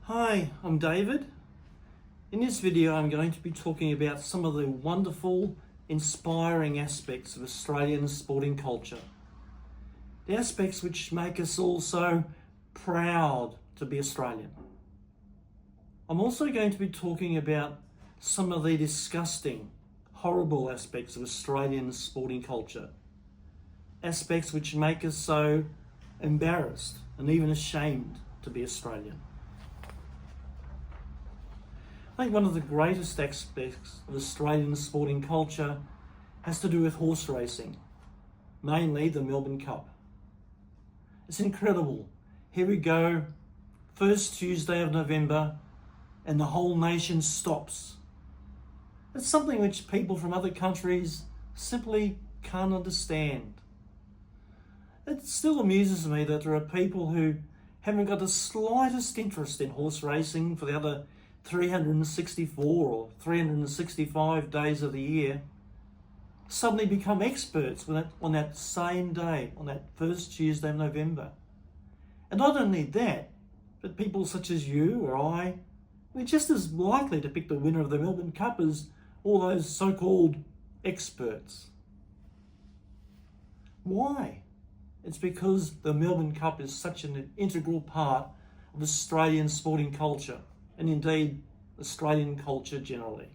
Hi, I'm David. In this video I'm going to be talking about some of the wonderful, inspiring aspects of Australian sporting culture. The aspects which make us all so proud to be Australian. I'm also going to be talking about some of the disgusting, horrible aspects of Australian sporting culture. Aspects which make us so embarrassed and even ashamed to be Australian. I think one of the greatest aspects of Australian sporting culture has to do with horse racing, mainly the Melbourne Cup. It's incredible. Here we go, first Tuesday of November, and the whole nation stops. It's something which people from other countries simply can't understand. It still amuses me that there are people who haven't got the slightest interest in horse racing for the other 364 or 365 days of the year, suddenly become experts on that same day, on that first Tuesday of November. And not only that, but people such as you or I, we're just as likely to pick the winner of the Melbourne Cup as all those so-called experts. Why? It's because the Melbourne Cup is such an integral part of Australian sporting culture, and indeed Australian culture generally.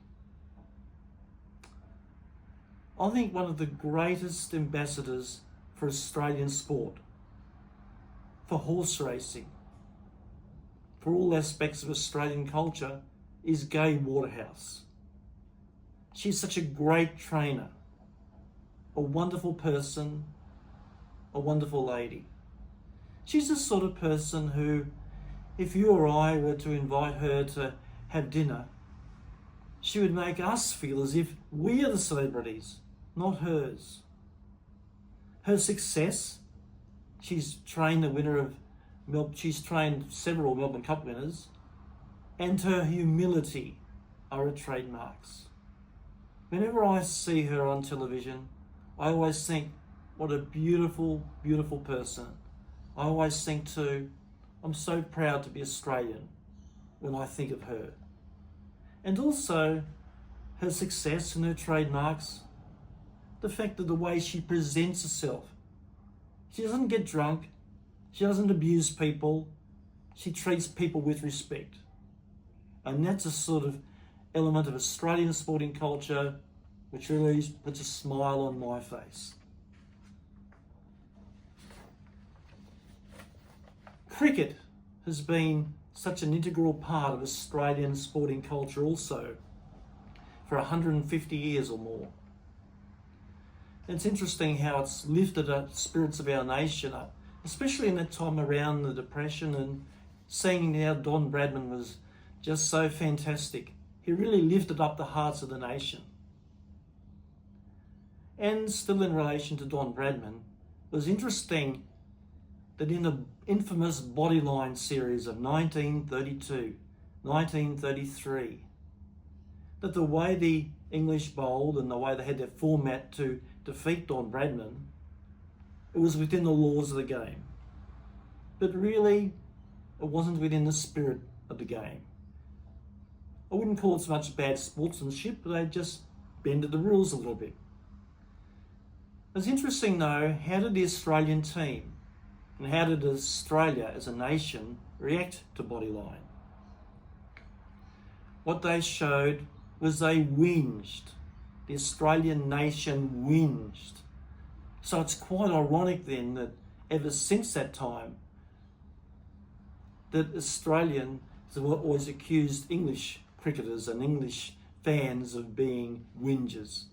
I think one of the greatest ambassadors for Australian sport, for horse racing, for all aspects of Australian culture, is Gai Waterhouse. She's such a great trainer, a wonderful person, a wonderful lady. She's the sort of person who, if you or I were to invite her to have dinner, she would make us feel as if we are the celebrities, not hers. Her success, she's trained several Melbourne Cup winners, and her humility are her trademarks. Whenever I see her on television, I always think, what a beautiful, beautiful person. I always think too, I'm so proud to be Australian when I think of her. And also her success and her trademarks, the fact that the way she presents herself. She doesn't get drunk, she doesn't abuse people, she treats people with respect. And that's a sort of element of Australian sporting culture which really puts a smile on my face. Cricket has been such an integral part of Australian sporting culture also for 150 years or more. And it's interesting how it's lifted up spirits of our nation up, especially in that time around the Depression, and seeing how Don Bradman was just so fantastic. He really lifted up the hearts of the nation. And still in relation to Don Bradman, it was interesting that in the infamous Bodyline series of 1932, 1933, that the way the English bowled and the way they had their format to defeat Don Bradman, it was within the laws of the game. But really, it wasn't within the spirit of the game. I wouldn't call it so much bad sportsmanship, but they just bended the rules a little bit. It's interesting though, how did the Australian team and how did Australia as a nation react to Bodyline? What they showed was they whinged. The Australian nation whinged. So it's quite ironic then that ever since that time, that Australians have always accused English cricketers and English fans of being whingers.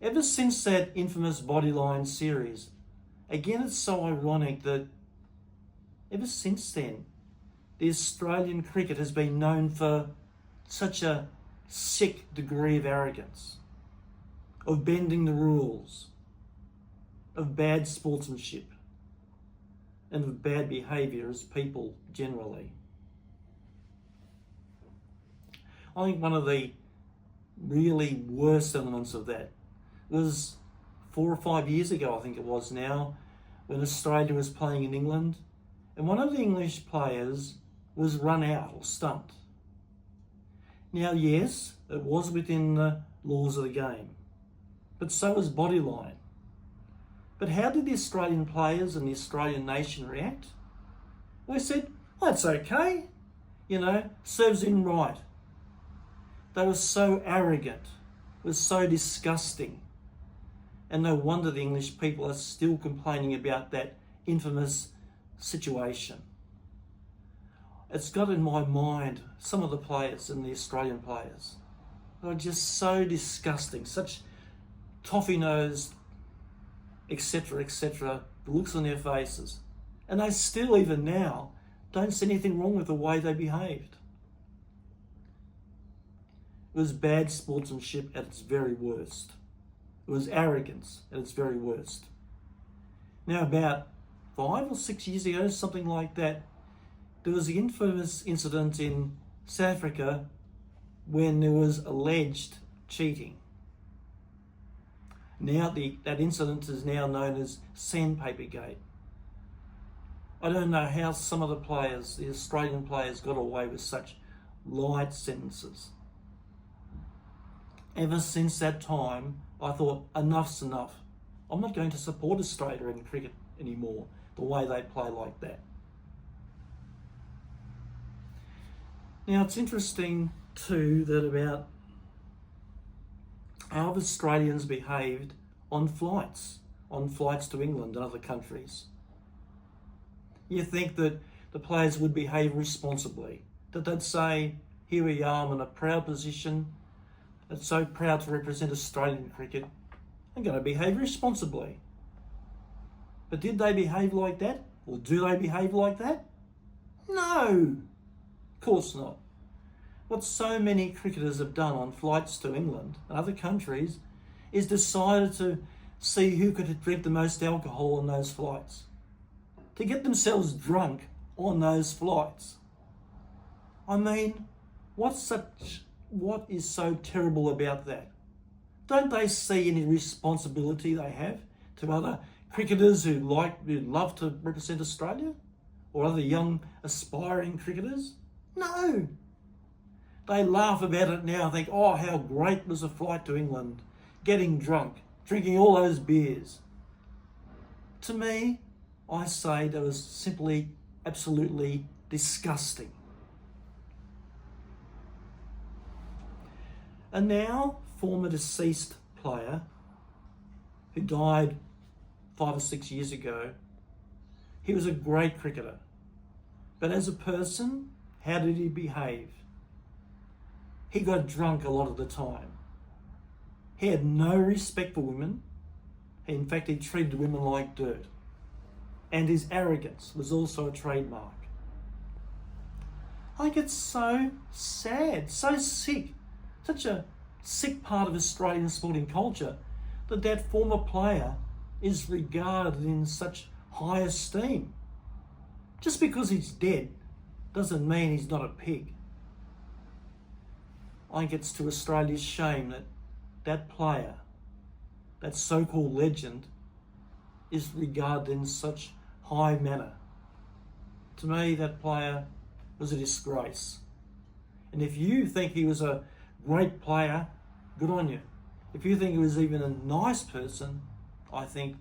Ever since that infamous Bodyline series, again, it's so ironic that ever since then, the Australian cricket has been known for such a sick degree of arrogance, of bending the rules, of bad sportsmanship, and of bad behaviour as people generally. I think one of the really worst elements of that was 4 or 5 years ago, I think it was now, when Australia was playing in England, and one of the English players was run out or stumped. Now, yes, it was within the laws of the game, but so was Bodyline. But how did the Australian players and the Australian nation react? Well, they said, well, that's okay. Serves him right. They were so arrogant. It was so disgusting. And no wonder the English people are still complaining about that infamous situation. It's got in my mind some of the players and the Australian players. They were just so disgusting, such toffee-nosed, etc., the looks on their faces. And they still, even now, don't see anything wrong with the way they behaved. It was bad sportsmanship at its very worst. It was arrogance at its very worst. Now, about 5 or 6 years ago, something like that, there was the infamous incident in South Africa when there was alleged cheating. Now that incident is now known as Sandpapergate. I don't know how some of the players, the Australian players, got away with such light sentences. Ever since that time, I thought, enough's enough. I'm not going to support Australia in cricket anymore, the way they play like that. Now, it's interesting too that about how Australians behaved on flights to England and other countries. You think that the players would behave responsibly, that they'd say, here we are, I'm in a proud position, I'm so proud to represent Australian cricket, I'm going to behave responsibly. But did they behave like that? Or do they behave like that? No, of course not. What so many cricketers have done on flights to England and other countries is decided to see who could drink the most alcohol on those flights, to get themselves drunk on those flights. I mean, what is so terrible about that? Don't they see any responsibility they have to other cricketers who love to represent Australia, or other young aspiring cricketers? No. They laugh about it now and think, oh, how great was the flight to England, getting drunk, drinking all those beers. To me, I say that was simply absolutely disgusting. And now, former deceased player who died 5 or 6 years ago, he was a great cricketer. But as a person, how did he behave? He got drunk a lot of the time. He had no respect for women. In fact, he treated women like dirt. And his arrogance was also a trademark. I get so sad, so sick, such a sick part of Australian sporting culture that former player is regarded in such high esteem. Just because he's dead doesn't mean he's not a pig. I think it's to Australia's shame that player, that so-called legend, is regarded in such high manner. To me, that player was a disgrace. And if you think he was a great player, good on you. If you think he was even a nice person, I think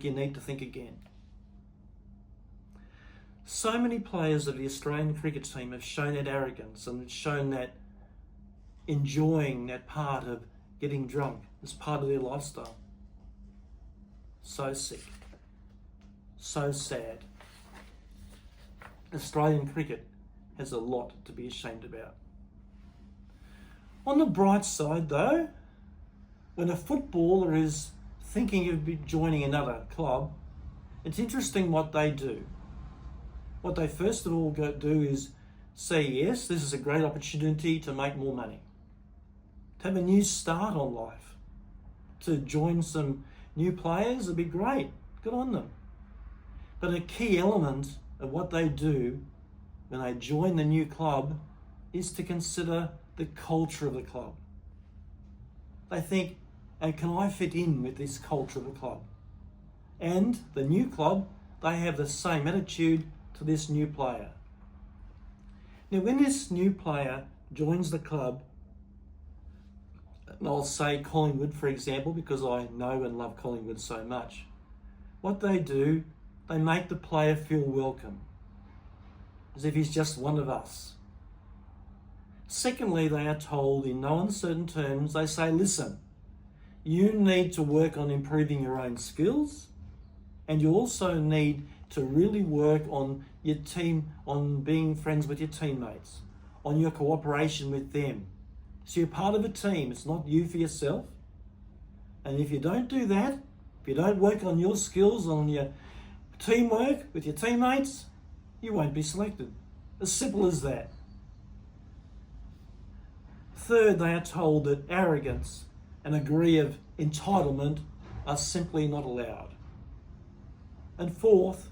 you need to think again. So many players of the Australian cricket team have shown that arrogance and shown that enjoying that part of getting drunk as part of their lifestyle. So sick. So sad. Australian cricket has a lot to be ashamed about. On the bright side though, when a footballer is thinking of joining another club, it's interesting what they do. What they first of all do is say, yes, this is a great opportunity to make more money, to have a new start on life, to join some new players would be great. Good on them. But a key element of what they do when they join the new club is to consider the culture of the club. They think, oh, can I fit in with this culture of the club? And the new club, they have the same attitude to this new player. Now, when this new player joins the club, and I'll say Collingwood, for example, because I know and love Collingwood so much, what they do, they make the player feel welcome, as if he's just one of us. Secondly, they are told in no uncertain terms, they say, listen, you need to work on improving your own skills, and you also need to really work on your team, on being friends with your teammates, on your cooperation with them. So you're part of a team, it's not you for yourself. And if you don't do that, if you don't work on your skills, on your teamwork with your teammates, you won't be selected. As simple as that. Third, they are told that arrogance and a degree of entitlement are simply not allowed. And fourth,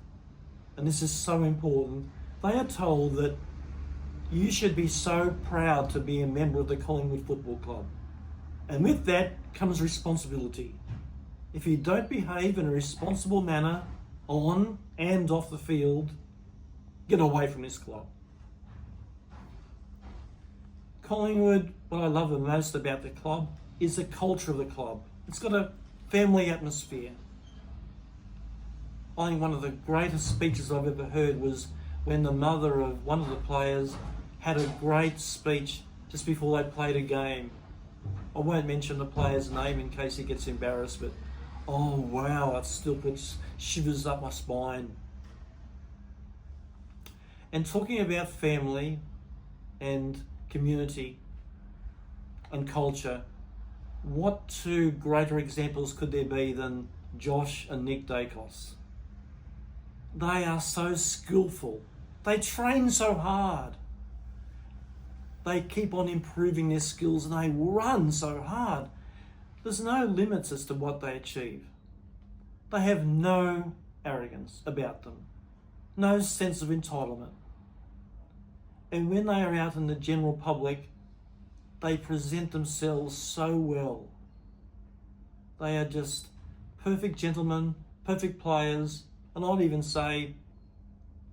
and this is so important, they are told that you should be so proud to be a member of the Collingwood Football Club. And with that comes responsibility. If you don't behave in a responsible manner on and off the field, get away from this club. Collingwood, what I love the most about the club is the culture of the club. It's got a family atmosphere. I think one of the greatest speeches I've ever heard was when the mother of one of the players had a great speech just before they played a game. I won't mention the player's name in case he gets embarrassed, but oh wow, it still puts shivers up my spine. And talking about family and community and culture, what two greater examples could there be than Josh and Nick Daicos? They are so skillful. They train so hard. They keep on improving their skills and they run so hard. There's no limits as to what they achieve. They have no arrogance about them, no sense of entitlement. And when they are out in the general public, they present themselves so well. They are just perfect gentlemen, perfect players, and I'd even say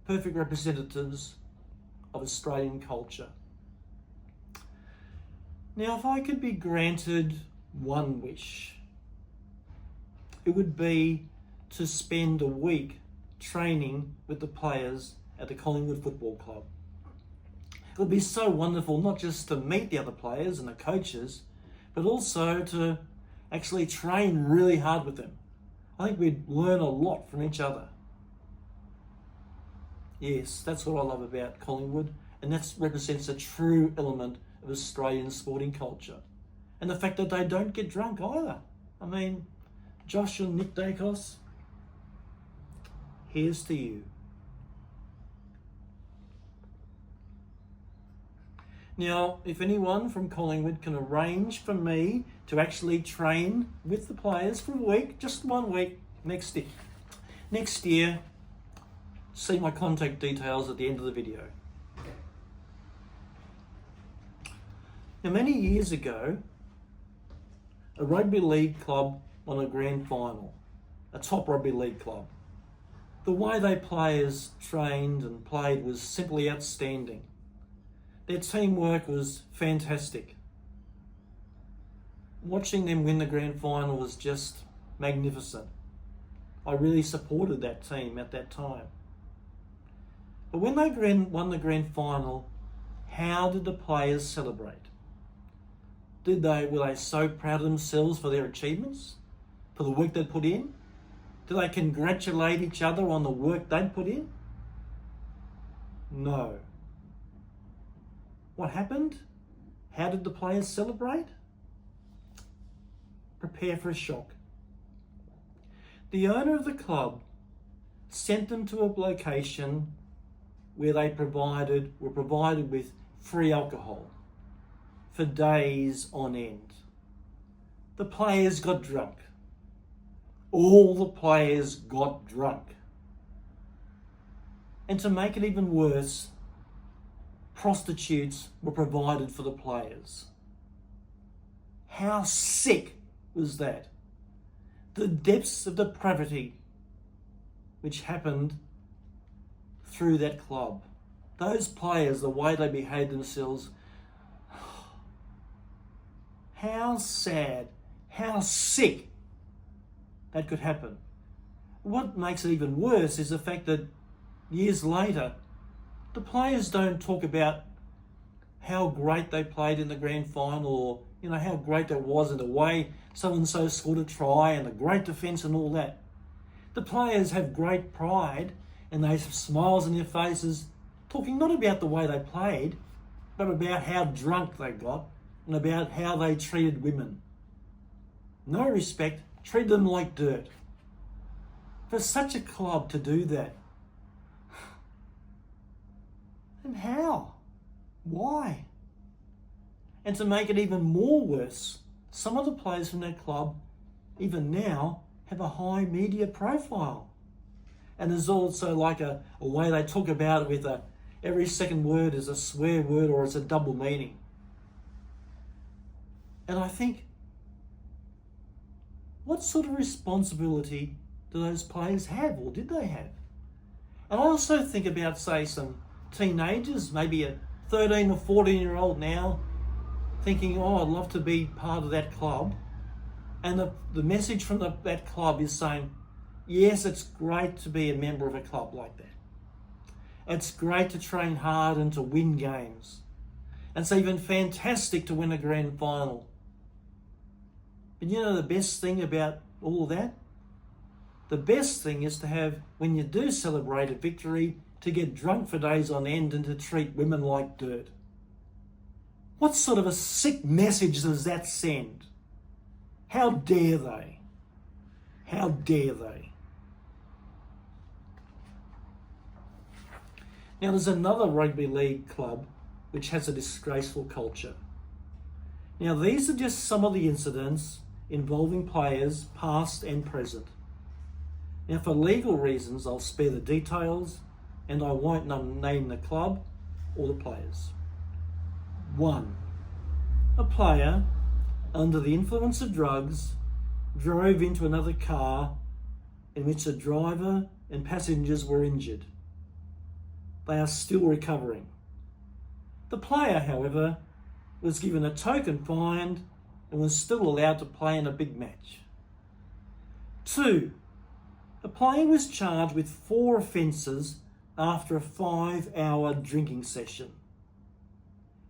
perfect representatives of Australian culture. Now, if I could be granted one wish, it would be to spend a week training with the players at the Collingwood Football Club. It would be so wonderful not just to meet the other players and the coaches, but also to actually train really hard with them. I think we'd learn a lot from each other. Yes, that's what I love about Collingwood, and that represents a true element of Australian sporting culture. And the fact that they don't get drunk either. I mean, Josh and Nick Daicos, here's to you. Now, if anyone from Collingwood can arrange for me to actually train with the players for a week, just 1 week, next year, see my contact details at the end of the video. Now, many years ago, a rugby league club won a grand final, a top rugby league club. The way they players trained and played was simply outstanding. Their teamwork was fantastic. Watching them win the grand final was just magnificent. I really supported that team at that time. But when they won the grand final, how did the players celebrate? Were they so proud of themselves for their achievements, for the work they'd put in? Did they congratulate each other on the work they'd put in? No. What happened? How did the players celebrate? Prepare for a shock. The owner of the club sent them to a location where they were provided with free alcohol for days on end. The players got drunk. All the players got drunk. And to make it even worse, prostitutes were provided for the players. How sick was that? The depths of depravity which happened through that club. those players, the way they behaved themselves, how sad, how sick that could happen. What makes it even worse is the fact that years later, the players don't talk about how great they played in the grand final, or how great that was in the way so-and-so scored a try and the great defence and all that. The players have great pride and they have smiles on their faces, talking not about the way they played, but about how drunk they got and about how they treated women. No respect, treat them like dirt. For such a club to do that, then how? Why? And to make it even more worse, some of the players from that club, even now, have a high media profile. And there's also like a way they talk about it with every second word is a swear word or it's a double meaning. And I think, what sort of responsibility do those players have, or did they have? And I also think about, say, some teenagers, maybe a 13 or 14-year-old now, thinking, I'd love to be part of that club. And the message from that club is saying, yes, it's great to be a member of a club like that. It's great to train hard and to win games. It's even fantastic to win a grand final. But the best thing about all of that? The best thing is to have, when you do celebrate a victory, to get drunk for days on end and to treat women like dirt. What sort of a sick message does that send? How dare they? How dare they? Now there's another rugby league club which has a disgraceful culture. Now these are just some of the incidents involving players past and present. Now for legal reasons I'll spare the details and I won't name the club or the players. 1. A player, under the influence of drugs, drove into another car in which the driver and passengers were injured. They are still recovering. The player, however, was given a token fine and was still allowed to play in a big match. 2. A player was charged with 4 offences after a 5-hour drinking session.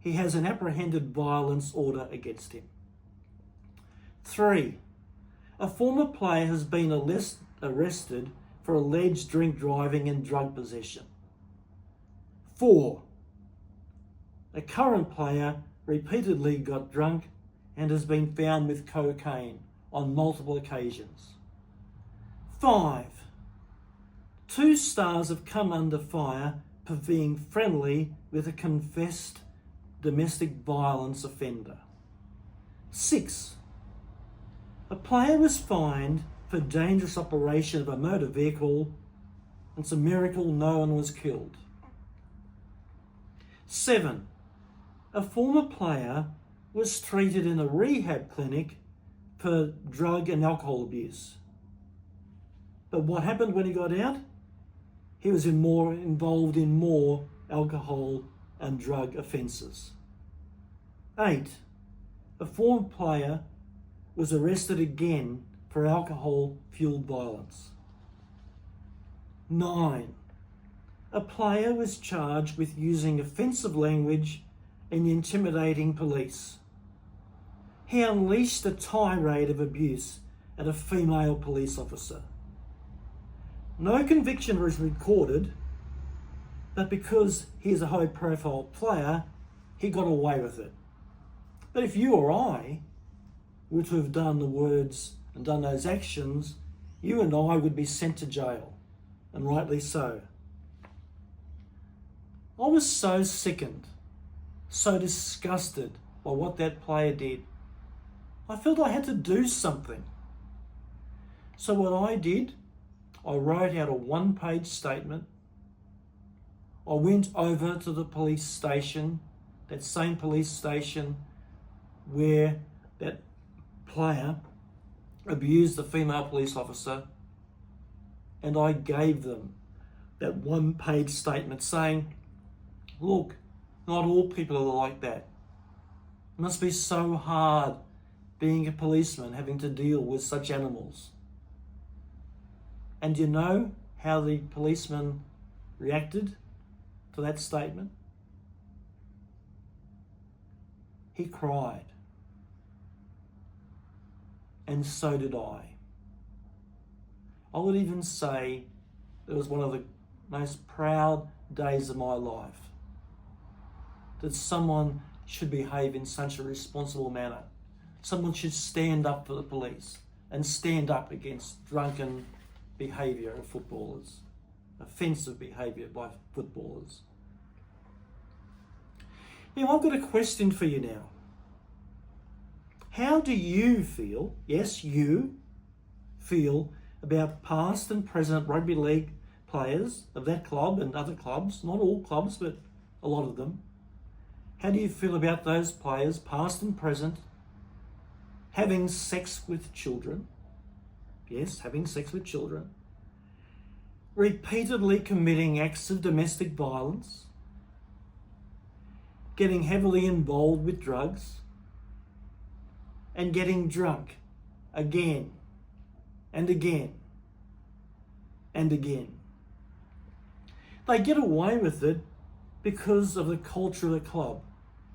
He has an apprehended violence order against him. 3. A former player has been arrested for alleged drink driving and drug possession. 4. A current player repeatedly got drunk and has been found with cocaine on multiple occasions. 5. 2 stars have come under fire for being friendly with a confessed domestic violence offender. 6. A player was fined for dangerous operation of a motor vehicle, and it's a miracle no one was killed. 7. A former player was treated in a rehab clinic for drug and alcohol abuse. But what happened when he got out? He was involved in more alcohol and drug offences. 8. A former player was arrested again for alcohol-fueled violence. 9. A player was charged with using offensive language and intimidating police. He unleashed a tirade of abuse at a female police officer. No conviction was recorded, but because he is a high-profile player, he got away with it. But if you or I were to have done the words and done those actions, you and I would be sent to jail, and rightly so. I was so sickened, so disgusted by what that player did. I felt I had to do something. So what I did, I wrote out a 1-page statement. I went over to the police station, that same police station where that player abused the female police officer, and I gave them that 1-page statement saying, Look, not all people are like that. It must be so hard being a policeman, having to deal with such animals. And do you know how the policeman reacted to that statement? He cried. And so did I. I would even say it was one of the most proud days of my life that someone should behave in such a responsible manner. Someone should stand up for the police and stand up against drunken behaviour of footballers, offensive behaviour by footballers. Now, I've got a question for you now. How do you feel, yes, you feel, about past and present rugby league players of that club and other clubs, not all clubs, but a lot of them? How do you feel about those players, past and present, having sex with children? Yes, having sex with children. Repeatedly committing acts of domestic violence. Getting heavily involved with drugs. And getting drunk again and again and again. They get away with it because of the culture of the club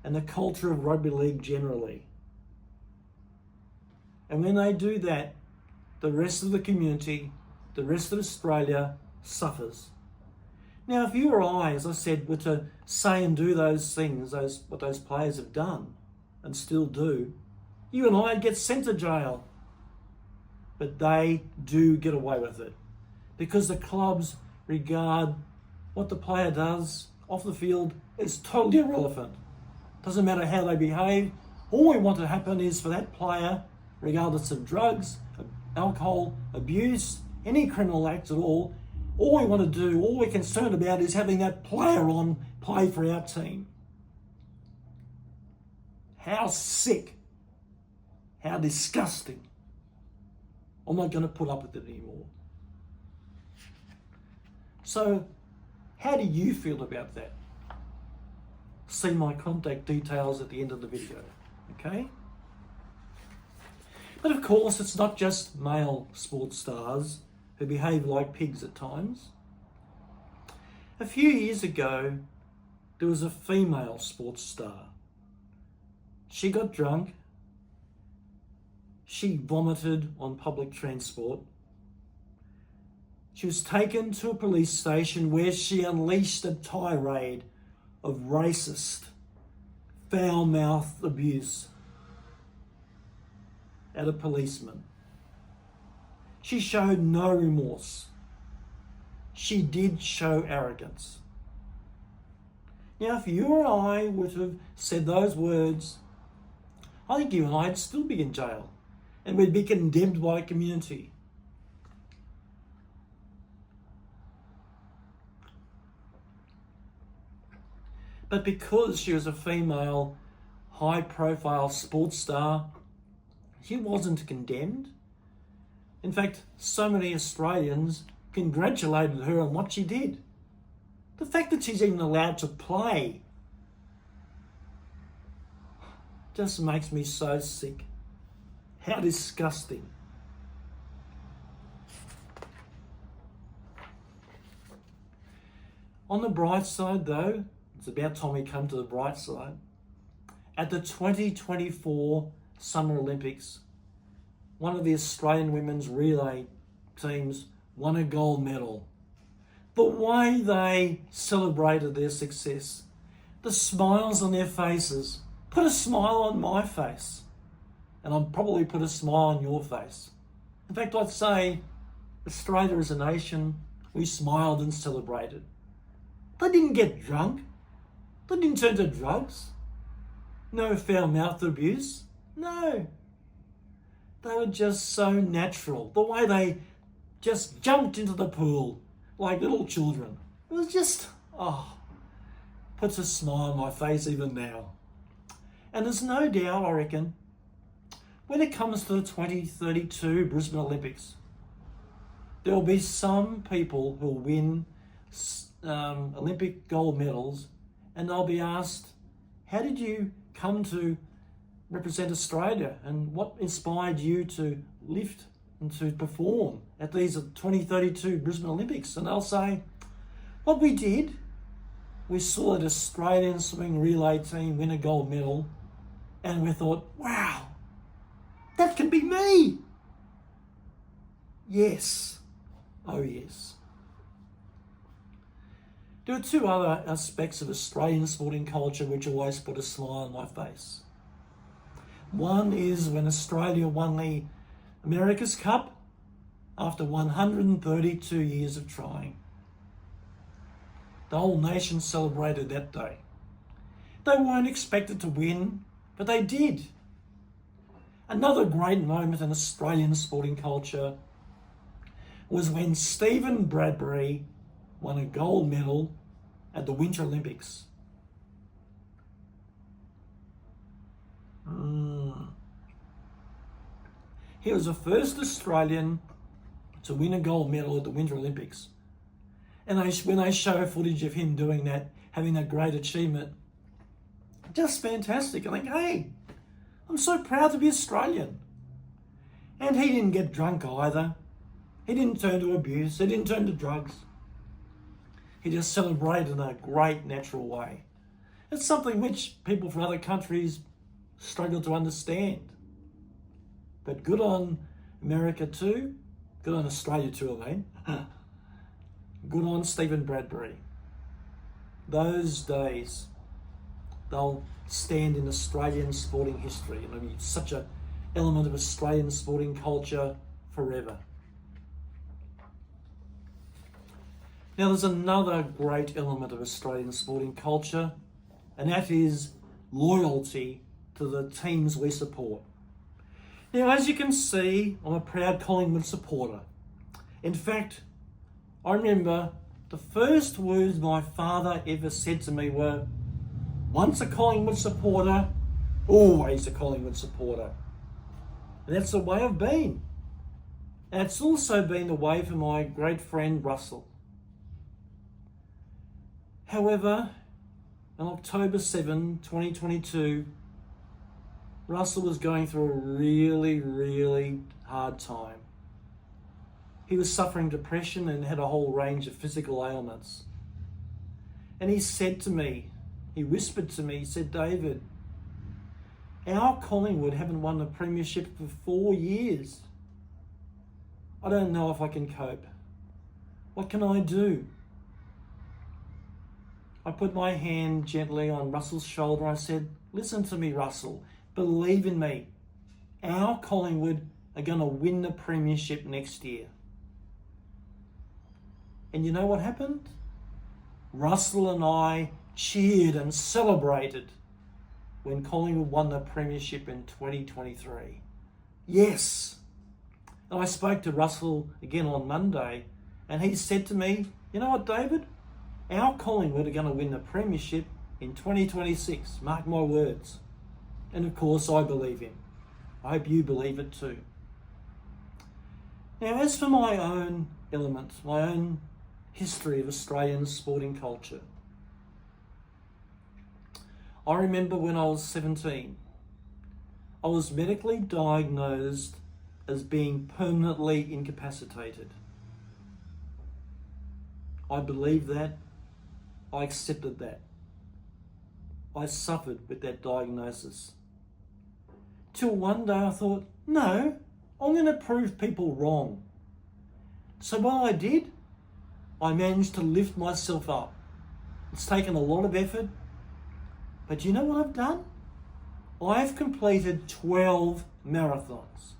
and the culture of rugby league generally. And when they do that, the rest of the community, the rest of Australia suffers. Now, if you or I, as I said, were to say and do those things, what those players have done and still do, you and I get sent to jail. But they do get away with it because the clubs regard what the player does off the field as totally irrelevant. Doesn't matter how they behave. All we want to happen is for that player, regardless of drugs, alcohol, abuse, any criminal acts at all we want to do, all we're concerned about is having that player on play for our team. How sick. How disgusting. I'm not going to put up with it anymore. So, how do you feel about that? See my contact details at the end of the video, okay? But of course, it's not just male sports stars who behave like pigs at times. A few years ago, there was a female sports star. She got drunk. She vomited on public transport. She was taken to a police station where she unleashed a tirade of racist, foul-mouthed abuse at a policeman. She showed no remorse. She did show arrogance. Now, if you or I would have said those words, I think you and I would still be in jail and we'd be condemned by a community. But because she was a female, high-profile sports star, she wasn't condemned. In fact, so many Australians congratulated her on what she did. The fact that she's even allowed to play just makes me so sick. How disgusting. On the bright side though, it's about time we come to the bright side. At the 2024 Summer Olympics, one of the Australian women's relay teams won a gold medal. The way they celebrated their success, the smiles on their faces, put a smile on my face, and I'll probably put a smile on your face. In fact, I'd say Australia as a nation, we smiled and celebrated. They didn't get drunk. They didn't turn to drugs. No foul-mouthed abuse. No. They were just so natural. The way they just jumped into the pool like little children. It was just, puts a smile on my face even now. And there's no doubt, I reckon, when it comes to the 2032 Brisbane Olympics, there will be some people who will win Olympic gold medals and I'll be asked, how did you come to represent Australia and what inspired you to lift and to perform at these 2032 Brisbane Olympics? And I'll say, what we did, we saw an Australian swimming relay team win a gold medal, and we thought, wow, that can be me. Yes. Oh yes. There are two other aspects of Australian sporting culture which always put a smile on my face. One is when Australia won the America's Cup after 132 years of trying. The whole nation celebrated that day. They weren't expected to win, but they did. Another great moment in Australian sporting culture was when Stephen Bradbury won a gold medal at the Winter Olympics. He was the first Australian to win a gold medal at the Winter Olympics. And when they show footage of him doing that, having that great achievement, just fantastic. I think, hey, I'm so proud to be Australian. And he didn't get drunk either. He didn't turn to abuse. He didn't turn to drugs. He just celebrated in a great natural way. It's something which people from other countries struggle to understand. But good on America too. Good on Australia too, I mean. Good on Stephen Bradbury. Those days, they'll stand in Australian sporting history. And it'll be such an element of Australian sporting culture forever. Now there's another great element of Australian sporting culture, and that is loyalty to the teams we support. Now, as you can see, I'm a proud Collingwood supporter. In fact, I remember the first words my father ever said to me were, once a Collingwood supporter, always a Collingwood supporter. And that's the way I've been. And it's also been the way for my great friend Russell. However, on October 7, 2022, Russell was going through a really, really hard time. He was suffering depression and had a whole range of physical ailments. And he said to me, he whispered to me, he said, David, our Collingwood haven't won the premiership for 4 years. I don't know if I can cope. What can I do? I put my hand gently on Russell's shoulder. I said, listen to me, Russell. Believe in me. Our Collingwood are going to win the premiership next year. And you know what happened? Russell and I cheered and celebrated when Collingwood won the premiership in 2023. Yes. And I spoke to Russell again on Monday, and he said to me, you know what, David? Our Collingwood are going to win the premiership in 2026. Mark my words. And of course, I believe him. I hope you believe it too. Now, as for my own element, my own history of Australian sporting culture, I remember when I was 17, I was medically diagnosed as being permanently incapacitated. I believed that. I accepted that. I suffered with that diagnosis. Till one day I thought, no, I'm going to prove people wrong. So what I did, I managed to lift myself up. It's taken a lot of effort, but you know what I've done? I've completed 12 marathons,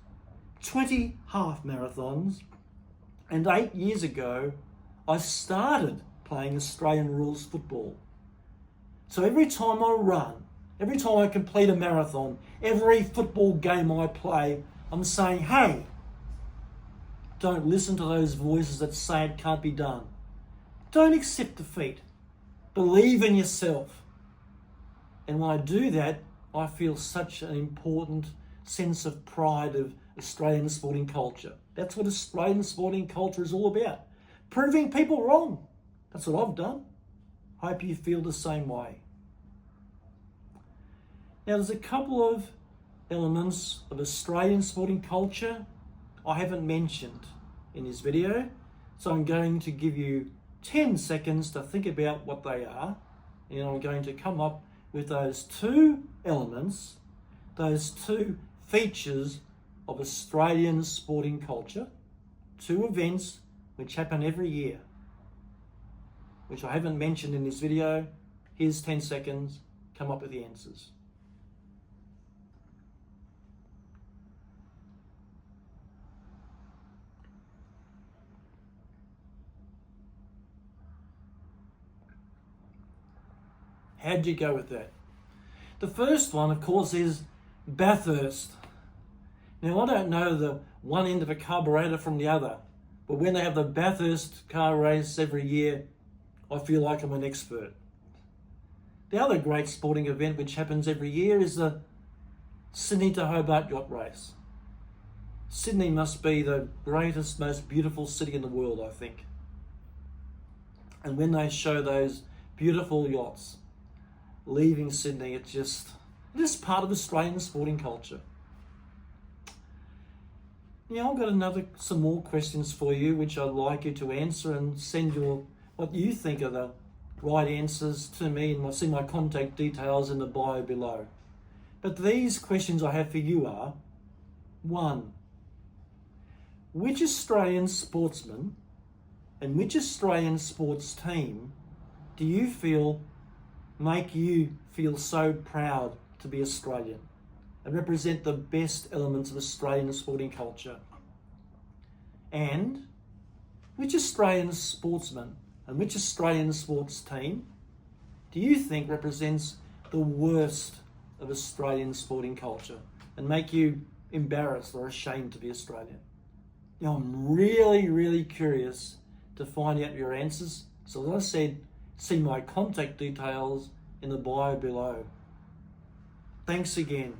20 half marathons, and 8 years ago, I started playing Australian rules football. So every time I run, every time I complete a marathon, every football game I play, I'm saying, hey, don't listen to those voices that say it can't be done. Don't accept defeat. Believe in yourself. And when I do that, I feel such an important sense of pride of Australian sporting culture. That's what Australian sporting culture is all about. Proving people wrong. That's what I've done. Hope you feel the same way. Now, there's a couple of elements of Australian sporting culture I haven't mentioned in this video, so I'm going to give you 10 seconds to think about what they are, and I'm going to come up with those two elements, those two features of Australian sporting culture, two events which happen every year, which I haven't mentioned in this video. Here's 10 seconds, come up with the answers. How'd you go with that? The first one, of course, is Bathurst. Now, I don't know the one end of a carburetor from the other, but when they have the Bathurst car race every year, I feel like I'm an expert. The other great sporting event which happens every year is the Sydney to Hobart yacht race. Sydney must be the greatest, most beautiful city in the world, I think. And when they show those beautiful yachts leaving Sydney, it is part of Australian sporting culture. Now, I've got some more questions for you, which I'd like you to answer and send what you think are the right answers to me, and I'll see my contact details in the bio below. But these questions I have for you are: 1. Which Australian sportsman and which Australian sports team do you feel make you feel so proud to be Australian and represent the best elements of Australian sporting culture? And which Australian sportsman and which Australian sports team do you think represents the worst of Australian sporting culture and make you embarrassed or ashamed to be Australian? Now, I'm really, really curious to find out your answers. So as I said, see my contact details in the bio below. Thanks again.